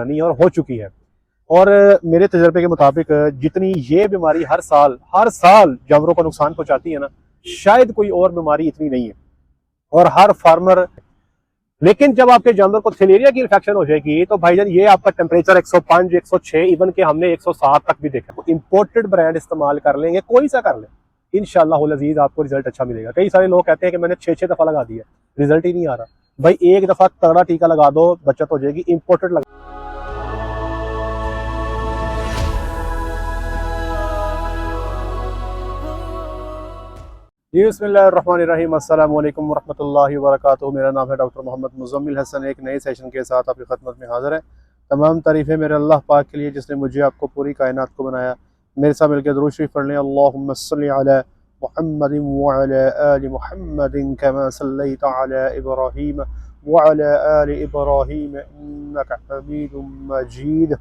नहीं और हो चुकी है। और मेरे तजर्बे के मुताबिक जितनी ये बीमारी हर साल जानवरों को नुकसान पहुंचाती है ना, शायद कोई और बीमारी इतनी नहीं है। और हर फार्मर, लेकिन जब आपके जानवर को थैलेरिया की इन्फेक्शन हो जाएगी तो भाईजान ये आपका टेम्परेचर 105 106 इवन के हमने 107 तक भी देखा। तो इंपोर्टेड ब्रांड इस्तेमाल कर लेंगे, कोई सा कर ले, इंशाल्लाह अजीज आपको रिजल्ट अच्छा मिलेगा। कई सारे लोग कहते हैं कि मैंने 6 दफा लगा दिया, रिजल्ट ही नहीं आ रहा। भाई एक दफा तगड़ा टीका लगा दो, बचत हो जाएगी। इंपोर्टेड लगा जी बिस्मिल्लाहिर्रहमानिर्रहीम, अस्सलाम वालेकुम वरहमतुल्लाहि वबरकातुहू। मेरा नाम है डॉक्टर मोहम्मद मुज़म्मिल हसन। एक नए सेशन के साथ आपकी खिदमत में हाज़िर है। तमाम तारीफ़ें मेरे अल्लाह पाक के लिए जिसने मुझे आपको पूरी कायनात को बनाया। मेरे साथ मिलकर दुरूद शरीफ पढ़ लें। अल्लाहुम्मा सल्लि अला मुहम्मदिन व अला आलि मुहम्मदिन कमा सल्लैता अला इब्राहीम व अला आलि इब्राहीम इन्नका हमीदुम मजीद।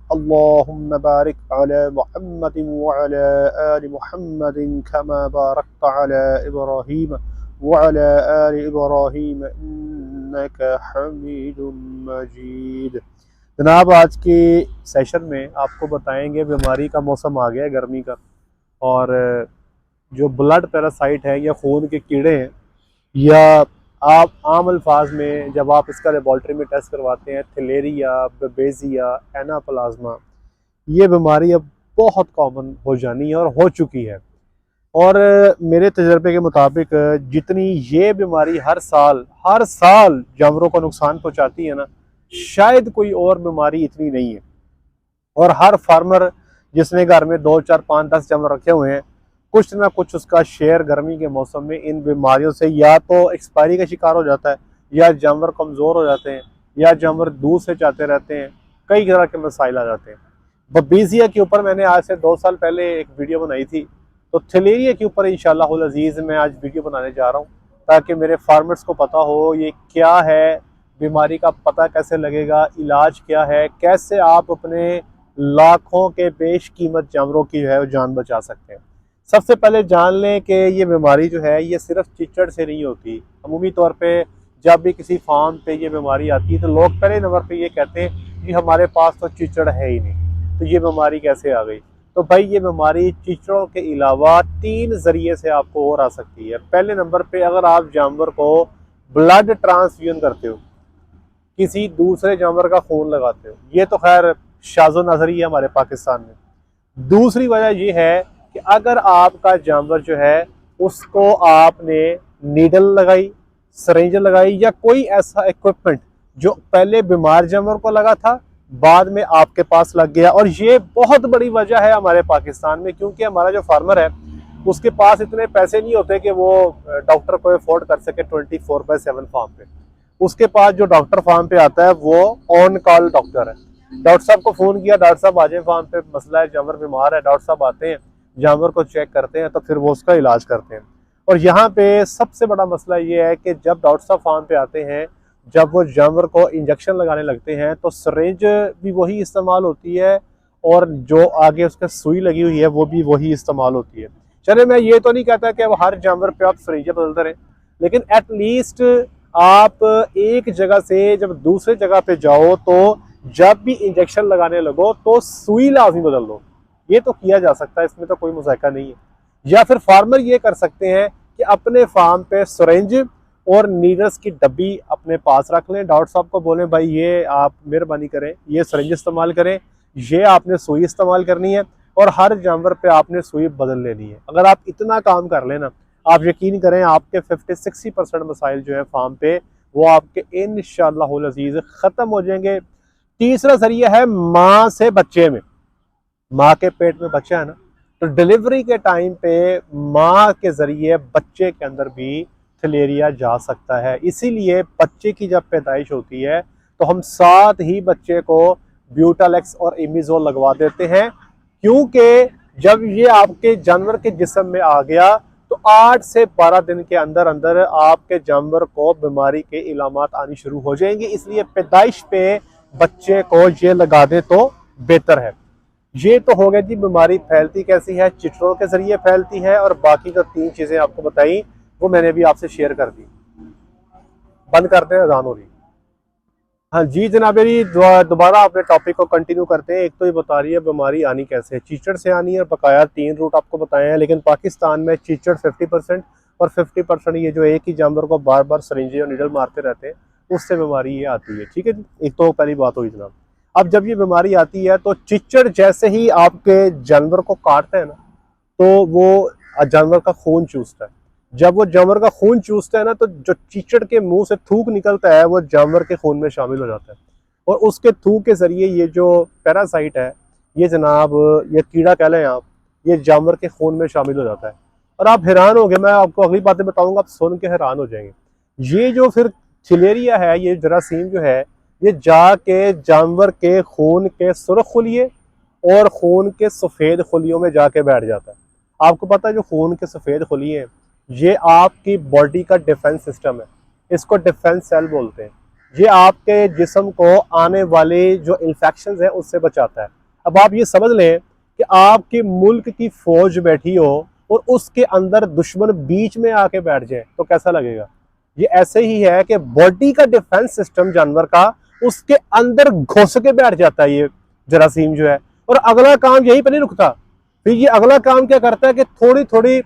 अल्लाहुम्मा बारिक अला मुहम्मदिन व अला आलि मुहम्मदिन कमा बारकता अला इब्राहीम व अला आलि इब्राहीम इन्नका हमीदुम मजीद। जनाब, आज के सेशन में आपको बताएंगे बीमारी का मौसम आ गया है, गर्मी का, और जो ब्लड पैरासाइट है या खून के कीड़े हैं, या आप आम अल्फाज में जब आप इसका लेबॉर्ट्री में टेस्ट करवाते हैं, थैलेरिया, बेबेजिया, एनाप्लाज्मा, ये बीमारी अब बहुत कॉमन हो जानी है और हो चुकी है। और मेरे तजर्बे के मुताबिक जितनी ये बीमारी हर साल जानवरों को नुकसान पहुंचाती है ना, शायद कोई और बीमारी इतनी नहीं है। और हर फार्मर जिसने घर में 2 4 5 10 जानवर रखे हुए हैं, कुछ ना कुछ उसका शेयर गर्मी के मौसम में इन बीमारियों से या तो एक्सपायरी का शिकार हो जाता है, या जानवर कमज़ोर हो जाते हैं, या जानवर दूध से जाते रहते हैं। कई तरह के मसाइल आ जाते हैं। बेबेजिया के ऊपर मैंने आज से 2 साल पहले एक वीडियो बनाई थी, तो थैलेरिया के ऊपर इंशाअल्लाह अज़ीज़ मैं आज वीडियो बनाने जा रहा हूँ, ताकि मेरे फार्मर्स को पता हो ये क्या है, बीमारी का पता कैसे लगेगा, इलाज क्या है, कैसे आप अपने लाखों के बेश कीमत जानवरों की जो है वो जान बचा सकते हैं। सबसे पहले जान लें कि ये बीमारी जो है ये सिर्फ चिचड़ से नहीं होती। अमूमी तौर पे जब भी किसी फार्म पे ये बीमारी आती है तो लोग पहले नंबर पे ये कहते हैं कि हमारे पास तो चिचड़ है ही नहीं, तो ये बीमारी कैसे आ गई। तो भाई ये बीमारी चिचड़ों के अलावा 3 जरिए से आपको और आ सकती है। पहले नंबर पे अगर आप जानवर को ब्लड ट्रांसफ्यूजन करते हो, किसी दूसरे जानवर का खून लगाते हो, ये तो खैर शाज़ो नज़री है हमारे पाकिस्तान में। दूसरी वजह ये है कि अगर आपका जानवर जो है उसको आपने नीडल लगाई, सरिंज लगाई, या कोई ऐसा इक्विपमेंट जो पहले बीमार जानवर को लगा था बाद में आपके पास लग गया। और ये बहुत बड़ी वजह है हमारे पाकिस्तान में, क्योंकि हमारा जो फार्मर है उसके पास इतने पैसे नहीं होते कि वो डॉक्टर को अफोर्ड कर सके 24/7 फार्म पे। उसके पास जो डॉक्टर फार्म पे आता है वो ऑन कॉल डॉक्टर है। डॉक्टर साहब को फोन किया, डॉक्टर साहब आ जाए फार्म पे, मसला है, जानवर बीमार है, डॉक्टर साहब आते हैं, जानवर को चेक करते हैं, तो फिर वो उसका इलाज करते हैं। और यहाँ पे सबसे बड़ा मसला ये है कि जब डॉक्टर साहब फार्म पे आते हैं, जब वो जानवर को इंजेक्शन लगाने लगते हैं, तो सरेंज भी वही इस्तेमाल होती है और जो आगे उसका सुई लगी हुई है वो भी वही इस्तेमाल होती है। चले, मैं ये तो नहीं कहता कि अब हर जानवर पे आप सरेंज बदलते रहें, लेकिन एटलीस्ट आप एक जगह से जब दूसरे जगह पे जाओ तो जब भी इंजेक्शन लगाने लगो तो सुई लाजमी बदल दो। ये तो किया जा सकता है, इसमें तो कोई मुज़ायका नहीं है। या फिर फार्मर ये कर सकते हैं कि अपने फार्म पे सिरिंज और नीडल्स की डब्बी अपने पास रख लें। डॉक्टर साहब को बोलें भाई ये आप मेहरबानी करें, ये सिरिंज इस्तेमाल करें, ये आपने सुई इस्तेमाल करनी है, और हर जानवर पे आपने सुई बदल लेनी है। अगर आप इतना काम कर लेना, आप यकीन करें आपके 50-60% मसाइल जो है फार्म पे वो आपके इंशाअल्लाह अज़ीज़ ख़त्म हो जाएंगे। तीसरा जरिया है माँ से बच्चे में। माँ के पेट में बच्चा है ना, तो डिलीवरी के टाइम पे माँ के जरिए बच्चे के अंदर भी थैलेरिया जा सकता है। इसीलिए बच्चे की जब पैदाइश होती है तो हम साथ ही बच्चे को ब्यूटालेक्स और इमिजोल लगवा देते हैं, क्योंकि जब ये आपके जानवर के जिस्म में आ गया तो 8 से 12 दिन के अंदर अंदर आपके जानवर को बीमारी के इलामात आनी शुरू हो जाएंगे। इसलिए पैदाइश पे बच्चे को ये लगा दे तो बेहतर है। ये तो हो गया जी बीमारी फैलती कैसी है, चिटरों के जरिए फैलती है, और बाकी जो 3 चीजें आपको बताई वो मैंने भी आपसे शेयर कर दी। बंद करते हैं, अजान हो रही। हाँ जी जनाब, मेरी दोबारा अपने टॉपिक को कंटिन्यू करते हैं। एक तो ये बता रही है बीमारी आनी कैसे है, चीचड़ से आनी है। बकाया 3 रूट आपको बताए हैं, लेकिन पाकिस्तान में चीचड़ 50% और 50% ये जो एक ही जानवर को बार बार सरिंजे और नीडल मारते रहते हैं, उससे बीमारी ये आती है। ठीक है जी, एक तो पहली बात हुई जनाब। अब जब ये बीमारी आती है तो चीचड़ जैसे ही आपके जानवर को काटते हैं ना, तो वो जानवर का खून चूसता है। जब वो जानवर का खून चूसता है ना, तो जो चीचड़ के मुंह से थूक निकलता है वो जानवर के खून में शामिल हो जाता है, और उसके थूक के जरिए ये जो पैरासाइट है, ये जनाब, ये कीड़ा कह लें आप, ये जानवर के खून में शामिल हो जाता है। और आप हैरान हो गए, मैं आपको अगली बातें बताऊंगा, आप सुन के हैरान हो जाएंगे। ये जो फिर थिलेरिया है, ये जरासीम जो है, ये जाके जानवर के खून के सुर्ख खुलिये और खून के सफ़ेद खुलियों में जाके बैठ जाता है। आपको पता है जो खून के सफ़ेद खुलिये हैं, ये आपकी बॉडी का डिफेंस सिस्टम है, इसको डिफेंस सेल बोलते हैं। ये आपके जिस्म को आने वाले जो इन्फेक्शंस हैं उससे बचाता है। अब आप ये समझ लें कि आपके मुल्क की फौज बैठी हो और उसके अंदर दुश्मन बीच में आके बैठ जाए तो कैसा लगेगा। ये ऐसे ही है कि बॉडी का डिफेंस सिस्टम जानवर का उसके अंदर घुस के बैठ जाता है ये जरासीम जो है, और अगला काम यहीं पर नहीं रुकता। फिर ये अगला काम क्या करता है कि थोड़ी थोड़ी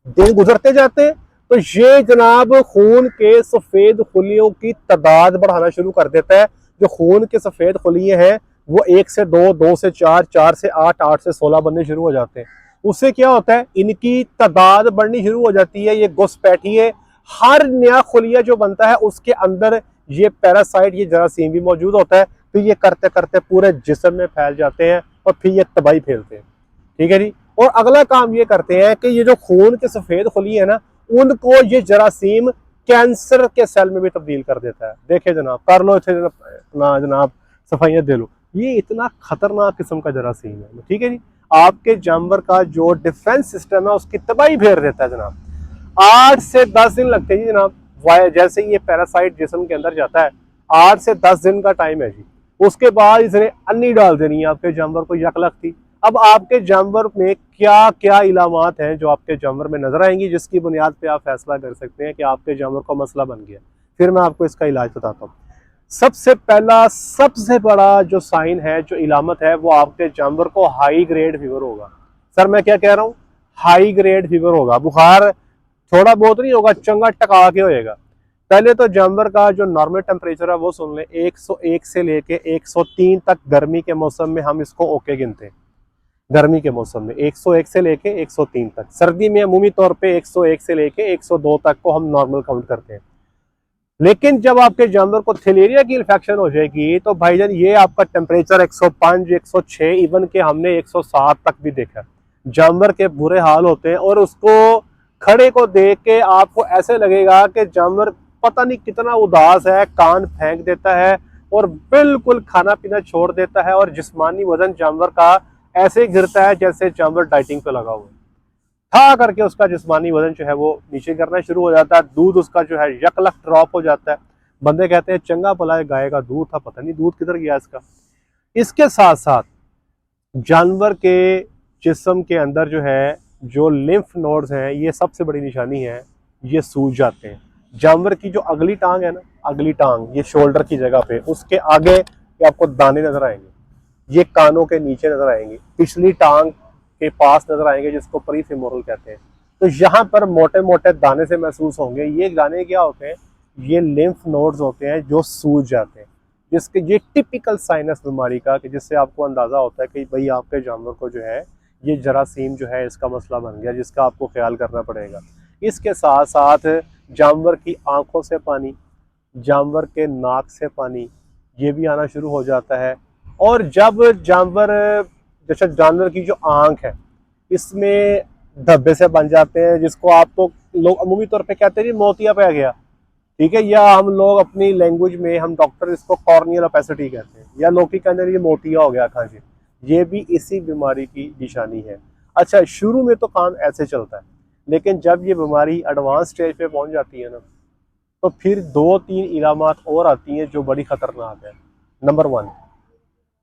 दिन गुजरते जाते हैं तो ये जनाब खून के सफेद खुलियों की तादाद बढ़ाना शुरू कर देता है। जो खून के सफेद खुलिये हैं वो 1 से 2, 2 से 4, 4 से 8, 8 से 16 बनने शुरू हो जाते हैं। उससे क्या होता है, इनकी तादाद बढ़नी शुरू हो जाती है। ये घुसपैठिए, हर नया खुलिया जो बनता है उसके अंदर ये पैरासाइट, ये जरासीम भी मौजूद होता है। फिर ये करते करते पूरे जिस्म में फैल जाते हैं और फिर ये तबाही फैलते हैं। ठीक है जी। और अगला काम ये करते हैं कि ये जो खून के सफेद खुली है ना, उनको ये जरासीम कैंसर के सेल में भी तब्दील कर देता है। देखे जनाब, कर लो इसे ना जनाब, सफाइयाँ दे लो। ये इतना खतरनाक किस्म का जरासीम है। ठीक है जी, आपके जानवर का जो डिफेंस सिस्टम है उसकी तबाही फेर देता है जनाब। 8 से 10 दिन लगते हैं जी जनाब। जैसे ये पैरासाइट जिस्म के अंदर जाता है, 8 से 10 दिन का टाइम है जी। उसके बाद इसने अन्नी डाल देनी है आपके जानवर को, यक लगती। अब आपके जानवर में क्या क्या इलामात हैं जो आपके जानवर में नजर आएंगी, जिसकी बुनियाद पे आप फैसला कर सकते हैं कि आपके जानवर को मसला बन गया। फिर मैं आपको इसका इलाज बताता हूँ। सबसे पहला, सबसे बड़ा जो साइन है, जो इलामत है, वो आपके जानवर को हाई ग्रेड फीवर होगा। सर मैं क्या कह रहा हूँ, हाई ग्रेड फीवर होगा। बुखार थोड़ा बहुत नहीं होगा, चंगा टका के होएगा। पहले तो जानवर का जो नॉर्मल टेम्परेचर है वो सुन लें, 101 से लेके 103 तक गर्मी के मौसम में हम इसको ओके गिनते हैं। गर्मी के मौसम में 101 से लेके 103 तक, सर्दी में अमूमी तौर पे 101 से लेके 102 तक को हम नॉर्मल काउंट करते हैं। लेकिन जब आपके जानवर को थिलेरिया की इन्फेक्शन हो जाएगी तो भाईजान ये आपका टेम्परेचर 105, 106, इवन के हमने 107 तक भी देखा। जानवर के बुरे हाल होते हैं, और उसको खड़े को देख के आपको ऐसे लगेगा कि जानवर पता नहीं कितना उदास है, कान फेंक देता है और बिल्कुल खाना पीना छोड़ देता है, और जिस्मानी वजन जानवर का ऐसे गिरता है जैसे जानवर डाइटिंग पे लगा हुआ है। था करके उसका जिस्मानी वजन जो है वो नीचे करना शुरू हो जाता है। दूध उसका जो है यकलक ड्रॉप हो जाता है। बंदे कहते हैं चंगा भला है, गाय का दूध था, पता नहीं दूध किधर गया इसका। इसके साथ साथ जानवर के जिस्म के अंदर जो है, जो लिम्फ नोड्स हैं, ये सबसे बड़ी निशानी है, ये सूज जाते हैं। जानवर की जो अगली टांग है ना, अगली टांग ये शोल्डर की जगह पे, उसके आगे आपको दाने नजर आएंगे, ये कानों के नीचे नजर आएंगे, पिछली टांग के पास नजर आएंगे, जिसको परीफेमोरल कहते हैं। तो यहाँ पर मोटे मोटे दाने से महसूस होंगे। ये दाने क्या होते हैं, ये लिम्फ नोड्स होते हैं जो सूज जाते हैं, जिसके ये टिपिकल साइनस बीमारी का, कि जिससे आपको अंदाजा होता है कि भाई आपके जानवर को जो है ये जरासीम जो है इसका मसला बन गया, जिसका आपको ख्याल करना पड़ेगा। इसके साथ साथ जानवर की आंखों से पानी, जानवर के नाक से पानी, ये भी आना शुरू हो जाता है। और जब जानवर, जैसे जानवर की जो आंख है इसमें धब्बे से बन जाते हैं, जिसको आप तो लोग अमूमी तौर पे कहते हैं मोतिया पे आ गया, ठीक है, या हम लोग अपनी लैंग्वेज में, हम डॉक्टर इसको कॉर्नियल ओपेसिटी कहते हैं, या लोग के अंदर ये मोतिया हो गया आँखों से, ये भी इसी बीमारी की निशानी है। अच्छा, शुरू में तो काम ऐसे चलता है, लेकिन जब ये बीमारी एडवांस स्टेज पे पहुंच जाती है ना, तो फिर 2-3 इलामात और आती हैं जो बड़ी खतरनाक है। नंबर 1,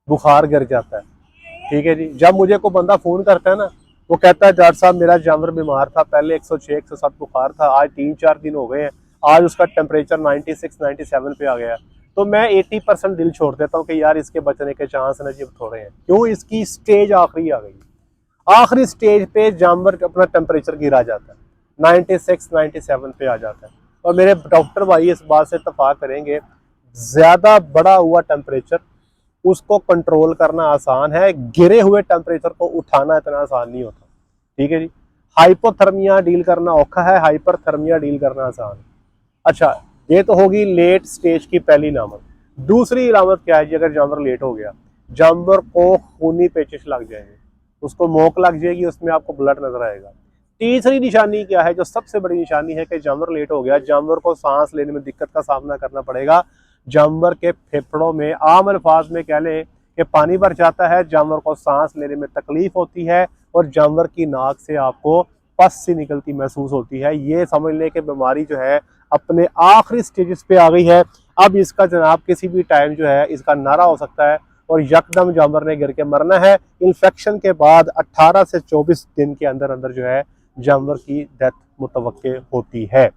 बुखार गिर जाता है। ठीक है जी, जब मुझे कोई बंदा फ़ोन करता है ना, वो कहता है डॉक्टर साहब मेरा जानवर बीमार था, पहले 106, 107 बुखार था, आज 3-4 दिन हो गए हैं, आज उसका टेम्परेचर 96, 97 पे आ गया। तो मैं 80% दिल छोड़ देता हूँ कि यार इसके बचने के चांस ना जी थोड़े हैं। क्यों? इसकी स्टेज आखिरी आ गई। आखिरी स्टेज पे जानवर अपना टेम्परेचर गिरा जाता है, 96 97 पे आ जाता है। और मेरे डॉक्टर भाई इस बात से इत्तेफाक करेंगे, ज़्यादा बड़ा हुआ टेम्परेचर उसको कंट्रोल करना आसान है, गिरे हुए टेम्परेचर को उठाना इतना आसान नहीं होता। ठीक है जी। हाइपोथर्मिया डील करना औखा है, हाइपरथर्मिया डील करना आसान है। अच्छा, ये तो होगी लेट स्टेज की पहली अलामत। दूसरी अलामत क्या है जी? अगर जानवर लेट हो गया, जानवर को खूनी पेचिश लग जाएंगे, उसको मोक लग जाएगी, उसमें आपको ब्लड नजर आएगा। तीसरी निशानी क्या है, जो सबसे बड़ी निशानी है कि जानवर लेट हो गया, जानवर को सांस लेने में दिक्कत का सामना करना पड़ेगा। जानवर के फेफड़ों में, आम अल्फाज में कह लें कि पानी भर जाता है, जानवर को सांस लेने में तकलीफ होती है और जानवर की नाक से आपको पस सी निकलती महसूस होती है। ये समझ लें कि बीमारी जो है अपने आखिरी स्टेजेस पे आ गई है। अब इसका जनाब किसी भी टाइम जो है इसका नारा हो सकता है और यकदम जानवर ने गिर के मरना है। इन्फेक्शन के बाद 18 से 24 दिन के अंदर अंदर जो है जानवर की डेथ मुतवक्के होती है।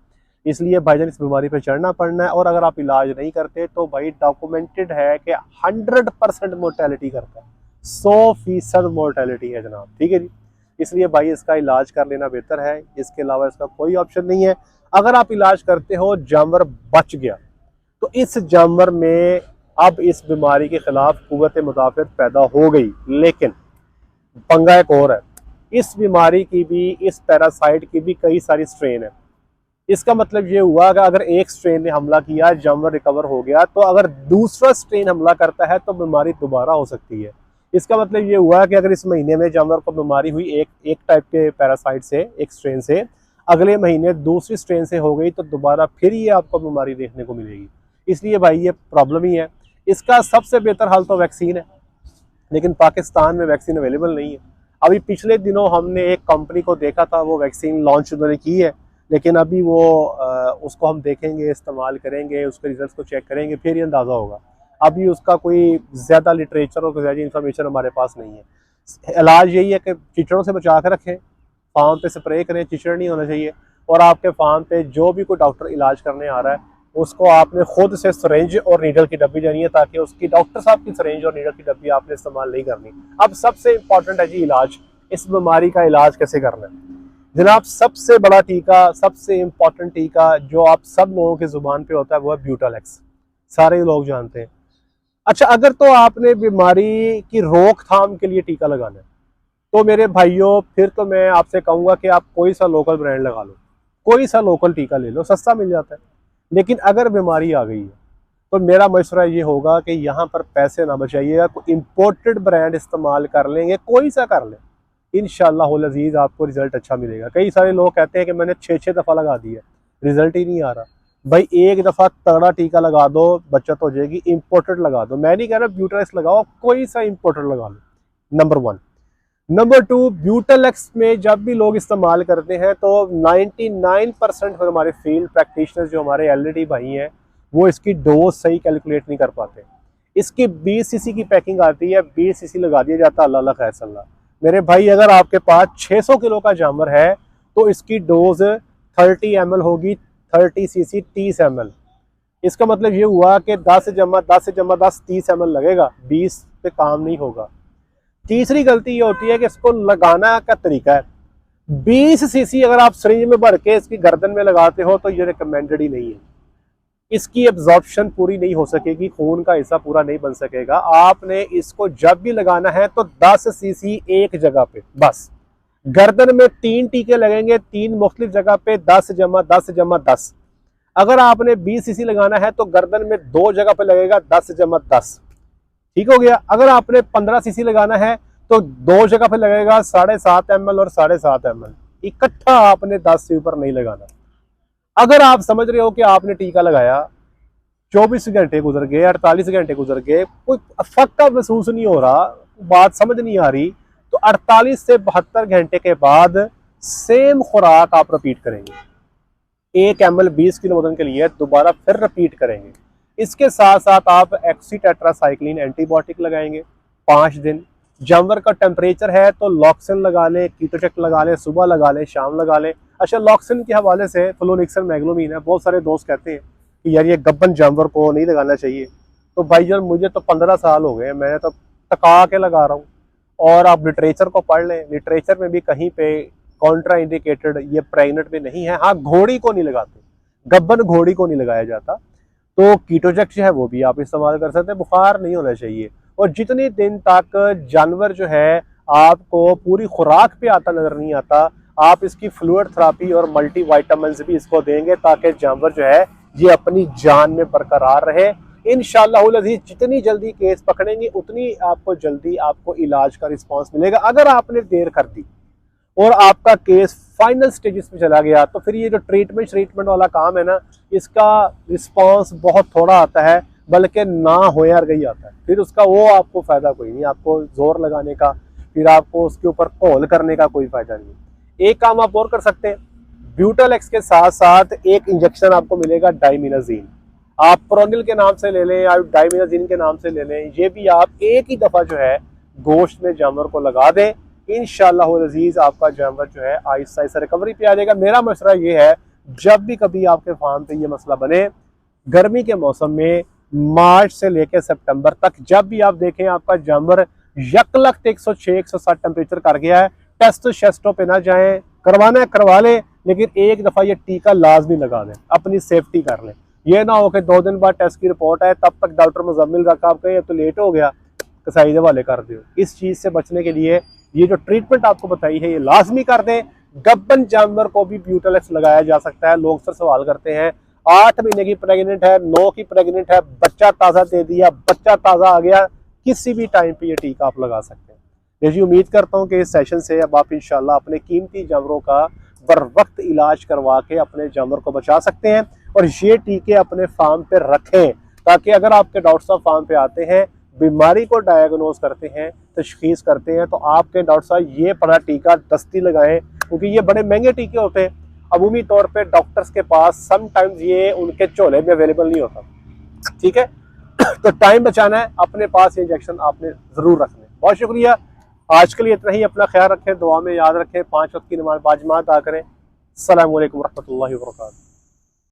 इसलिए भाईजान इस बीमारी पे चढ़ना पड़ना है। और अगर आप इलाज नहीं करते तो भाई डॉक्यूमेंटेड है कि 100% मोर्टेलिटी करता है, 100% मोर्टेलिटी है जनाब। ठीक है जी। इसलिए भाई इसका इलाज कर लेना बेहतर है, इसके अलावा इसका कोई ऑप्शन नहीं है। अगर आप इलाज करते हो, जानवर बच गया, तो इस जानवर में अब इस बीमारी के खिलाफ कुव्वत मुदाफ़त पैदा हो गई। लेकिन पंगा एक और है, इस बीमारी की भी, इस पैरासाइट की भी कई सारी स्ट्रेन है। इसका मतलब ये हुआ कि अगर एक स्ट्रेन ने हमला किया, जानवर रिकवर हो गया, तो अगर दूसरा स्ट्रेन हमला करता है तो बीमारी दोबारा हो सकती है। इसका मतलब ये हुआ कि अगर इस महीने में जानवर को बीमारी हुई एक टाइप के पैरासाइट से, एक स्ट्रेन से, अगले महीने दूसरी स्ट्रेन से हो गई, तो दोबारा फिर ये आपको बीमारी देखने को मिलेगी। इसलिए भाई ये प्रॉब्लम ही है। इसका सबसे बेहतर हल तो वैक्सीन है, लेकिन पाकिस्तान में वैक्सीन अवेलेबल नहीं है। अभी पिछले दिनों हमने एक कंपनी को देखा था, वो वैक्सीन लॉन्च उन्होंने की है, लेकिन अभी वो उसको हम देखेंगे, इस्तेमाल करेंगे, उसके रिजल्ट को चेक करेंगे, फिर ये अंदाज़ा होगा। अभी उसका कोई ज़्यादा लिटरेचर और ज़्यादा इन्फॉर्मेशन हमारे पास नहीं है। इलाज यही है कि चिचड़ों से बचा कर रखें, फार्म पे स्प्रे करें, चिचड़ नहीं होना चाहिए। और आपके फार्म पे जो भी कोई डॉक्टर इलाज करने आ रहा है, उसको आपने खुद से सिरिंज और नीडल की डब्बी देनी है, ताकि उसकी डॉक्टर साहब की सिरिंज और नीडल की डब्बी आपने इस्तेमाल नहीं करनी। अब सबसे इंपॉर्टेंट है जी इलाज। इस बीमारी का इलाज कैसे करना है जनाब? सबसे बड़ा टीका, सबसे इंपॉर्टेंट टीका जो आप सब लोगों की जुबान पे होता है, वो है ब्यूटालेक्स। सारे लोग जानते हैं। अच्छा, अगर तो आपने बीमारी की रोकथाम के लिए टीका लगाना है, तो मेरे भाइयों फिर तो मैं आपसे कहूँगा कि आप कोई सा लोकल ब्रांड लगा लो, कोई सा लोकल टीका ले लो, सस्ता मिल जाता है। लेकिन अगर बीमारी आ गई है तो मेरा मशवरा ये होगा कि यहाँ पर पैसे ना बचाइएगा, कोई इम्पोर्टेड ब्रांड इस्तेमाल कर लेंगे, कोई सा कर लें, इंशाअल्लाह अज़ीज़ आपको रिजल्ट अच्छा मिलेगा। कई सारे लोग कहते हैं कि मैंने 6 दफ़ा लगा दिया, रिजल्ट ही नहीं आ रहा। भाई एक दफ़ा तगड़ा टीका लगा दो, बचत हो जाएगी। इम्पोर्टेड लगा दो, मैं नहीं कह रहा ब्यूटालेक्स लगाओ, कोई सा इम्पोर्टेड लगा लो, नंबर 1। नंबर 2, ब्यूटालेक्स में जब भी लोग इस्तेमाल करते हैं तो 99% हमारे फील्ड प्रैक्टिशनर्स जो हमारे एलईडी भाई हैं, वो इसकी डोज सही कैलकुलेट नहीं कर पाते। इसकी 20 सीसी की पैकिंग आती है, 20 सीसी लगा दिया जाता है, अल्लाह खैर सल्ला। मेरे भाई अगर आपके पास 600 किलो का जानवर है तो इसकी डोज 30 ml होगी, 30 सीसी 30 ml। इसका मतलब ये हुआ कि 10 जमा 10 जमा 10 30 ml लगेगा, 20 पे काम नहीं होगा। तीसरी गलती ये होती है कि इसको लगाना का तरीका है। 20 सीसी अगर आप सिरिंज में भर के इसकी गर्दन में लगाते हो तो ये रिकमेंडेड ही नहीं है। इसकी एब्जॉर्प्शन पूरी नहीं हो सकेगी, खून का हिस्सा पूरा नहीं बन सकेगा। आपने इसको जब भी लगाना है तो 10 सीसी एक जगह पे, बस गर्दन में 3 टीके लगेंगे, 3 मुख्तलिफ जगह पे, 10 जमा 10 जमा 10। अगर आपने 20 सीसी लगाना है तो गर्दन में 2 जगह पे लगेगा, 10 जमा 10। ठीक हो गया। अगर आपने 15 सीसी लगाना है तो 2 जगह पे लगेगा, 7.5 ml और 7.5 ml। इकट्ठा आपने 10 से ऊपर नहीं लगाना। अगर आप समझ रहे हो कि आपने टीका लगाया, 24 घंटे गुजर गए, 48 घंटे गुजर गए, कोई फर्क महसूस नहीं हो रहा, बात समझ नहीं आ रही, तो 48 से 72 घंटे के बाद सेम खुराक आप रिपीट करेंगे। 1 ml 20 किलो वजन के लिए दोबारा फिर रिपीट करेंगे। इसके साथ साथ आप एक्सीटेट्रासाइक्लिन एंटीबायोटिक लगाएंगे 5 दिन। जानवर का टेम्परेचर है तो लॉक्सिन लगा लें, कीटोचेक लगा लें, सुबह लगा लें, शाम लगा लें। अच्छा, लॉक्सिन के हवाले से फ्लोनिक्सन मैग्लोमीन है, बहुत सारे दोस्त कहते हैं कि यार ये गब्बन जानवर को नहीं लगाना चाहिए। तो भाईजान मुझे तो 15 साल हो गए, मैं तो टका के लगा रहा हूँ। और आप लिटरेचर को पढ़ लें, लिटरेचर में भी कहीं पे कॉन्ट्रा इंडिकेटेड ये प्रेग्नेंट में नहीं है। हाँ, घोड़ी को नहीं लगाते, गब्बन घोड़ी को नहीं लगाया जाता। तो कीटोजेक जो है वो भी आप इस्तेमाल कर सकते हैं, बुखार नहीं होना चाहिए। और जितने दिन तक जानवर जो है आपको पूरी खुराक पे आता नजर नहीं आता, आप इसकी फ्लूइड थेरेपी और मल्टी वाइटामिन भी इसको देंगे ताकि जानवर जो है ये अपनी जान में बरकरार रहे। इंशाअल्लाह अज़ीज़ जितनी जल्दी केस पकड़ेंगे उतनी आपको जल्दी आपको इलाज का रिस्पांस मिलेगा। अगर आपने देर कर दी और आपका केस फाइनल स्टेजेस में चला गया तो फिर ये जो ट्रीटमेंट वाला काम है ना, इसका रिस्पांस बहुत थोड़ा आता है, बल्कि ना हो यार गई आता है। फिर उसका वो आपको फायदा कोई नहीं, आपको जोर लगाने का, फिर आपको उसके ऊपर कॉल करने का कोई फायदा नहीं। एक काम आप और कर सकते हैं, ब्यूटालेक्स के साथ साथ एक इंजेक्शन आपको मिलेगा डाइमिनाजीन। आप प्रोनिल के नाम से ले लें या डाइमिनाजीन के नाम से ले लें, ये भी आप एक ही दफा जो है गोश्त में जानवर को लगा दें। इंशाअल्लाह अज़ीज़ आपका जानवर जो है आहिस्ता आहिस्ता रिकवरी पे आ जाएगा। मेरा मशवरा ये है, जब भी कभी आपके फार्म पे ये मसला बने, गर्मी के मौसम में मार्च से लेकर सितंबर तक, जब भी आप देखें आपका जानवर यकलख्त 106-107 टेम्परेचर कर गया है, टेस्ट शेस्टों पे ना जाएं, करवाना है करवा लें, लेकिन एक दफा ये टीका लाजमी लगा दें, अपनी सेफ्टी कर लें। ये ना हो कि 2 दिन बाद टेस्ट की रिपोर्ट है तब तक डॉक्टर मुजम्मिल रखा, आप कहें तो लेट हो गया, कसाई वाले कर दो। इस चीज से बचने के लिए ये जो ट्रीटमेंट आपको बताई है ये लाजमी कर दें। गब्बन जानवर को भी ब्यूटालेक्स लगाया जा सकता है। लोग सर सवाल करते हैं 8 महीने की प्रेग्नेंट है, 9 की प्रेग्नेंट है, बच्चा ताज़ा दे दिया, बच्चा ताज़ा आ गया, किसी भी टाइम पे ये टीका आप लगा सकते हैं। जी उम्मीद करता हूँ कि इस सेशन से अब आप इंशाल्लाह अपने कीमती जानवरों का बर वक्त इलाज करवा के अपने जानवर को बचा सकते हैं। और ये टीके अपने फार्म पे रखें ताकि अगर आपके डॉक्टर साहब फार्म पे आते हैं, बीमारी को डायग्नोज करते हैं, तशखीस करते हैं, तो आपके डॉक्टर साहब ये बड़ा टीका दस्ती लगाएं, क्योंकि ये बड़े महंगे टीके होते हैं। अमूमी तौर पे डॉक्टर्स के पास समटाइम्स ये उनके झोले में अवेलेबल नहीं होता, ठीक है। तो टाइम बचाना है, अपने पास इंजेक्शन आपने जरूर रखना है। बहुत शुक्रिया, आज के लिए इतना ही। अपना ख्याल रखें, दुआ में याद रखें, 5 वक्त की नमाज बाजमात अदा करें। अस्सलामु अलैकुम रहमतुल्लाहि व बरकातुहू।